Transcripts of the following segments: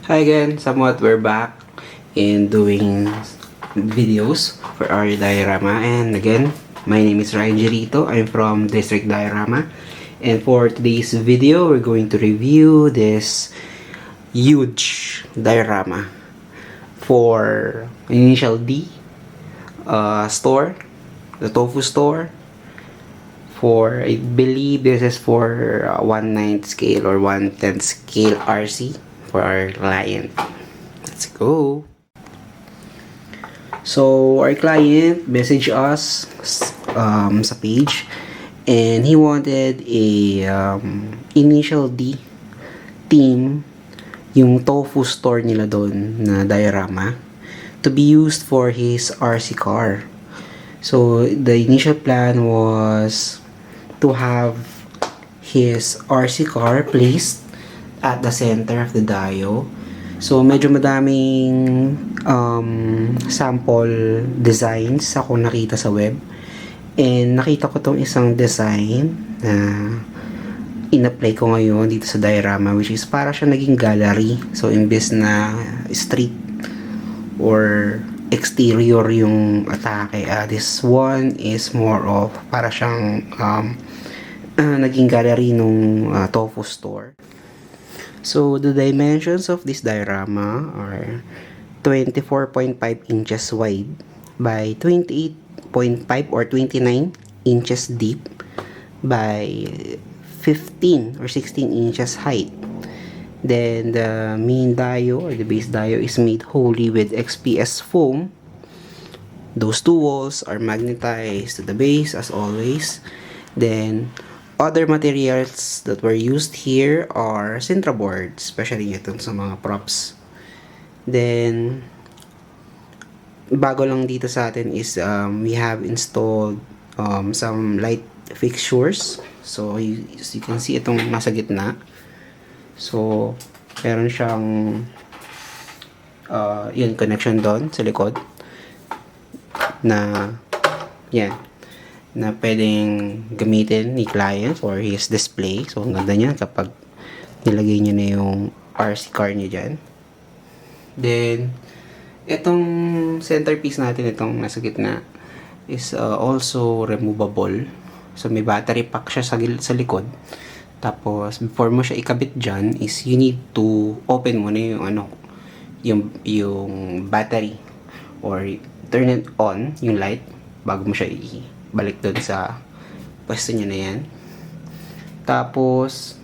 Hi again, somewhat we're back in doing videos for our diorama, and again, my name is Ryan Gerito. I'm from District Diorama, and for today's video we're going to review this huge diorama for Initial D store, the tofu store. For, I believe this is for 1/9 scale or 1/10 scale RC for our client. Let's go. So our client messaged us sa page, and he wanted a Initial D theme, yung tofu store nila doon na diorama, to be used for his RC car. So the initial plan was to have his RC car placed at the center of the dio. So medyo madaming sample designs ako nakita sa web, and nakita ko tong isang design na in-apply ko ngayon dito sa diorama, which is para siya naging gallery. So imbes na street or exterior yung atake, this one is more of para siyang naging gallery nung tofu store. So the dimensions of this diorama are 24.5 inches wide by 28.5 or 29 inches deep by 15 or 16 inches height. Then the main dio or the base dio is made wholly with XPS foam. Those two walls are magnetized to the base as always. Then other materials that were used here are Sintra board, especially itong sa mga props. Then bago lang dito sa atin is we have installed some light fixtures. So as you can see, itong nasa gitna. So meron siyang yun, connection doon sa likod na yan, na pwedeng gamitin ni client for his display. So ang ganda niya kapag nilagay niya na yung RC car niya dyan. Then itong centerpiece natin, itong nasa gitna, is also removable. So may battery pack siya sa likod. Tapos before mo siya ikabit dyan is you need to open mo na yung battery or turn it on, yung light, bago mo siya ibalik doon sa pwesto niya na yan. Tapos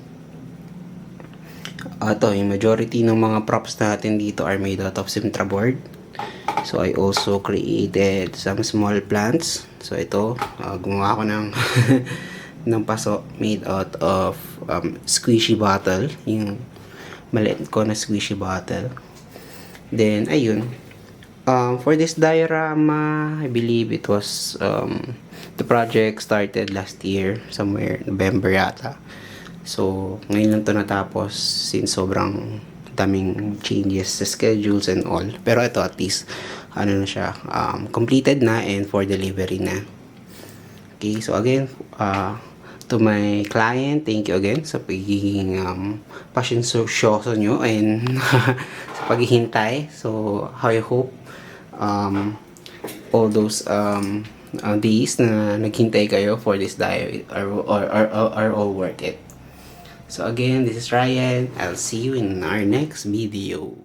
yung majority ng mga props natin dito are made out of Sintra board. So I also created some small plants. So ito, gumawa ko ng ng paso made out of squishy bottle, yung maliit ko na squishy bottle. Then ayun, for this diorama, I believe it was the project started last year, somewhere November yata. So ngayon lang to natapos since sobrang daming changes sa schedules and all. Pero ito at least ano na siya, completed na and for delivery na. Okay, so again, to my client, thank you again sa pagiging pasensyoso nyo and sa paghihintay. So I hope all those days na naghintay kayo for this dio are all worth it. So again, this is Ryan. I'll see you in our next video.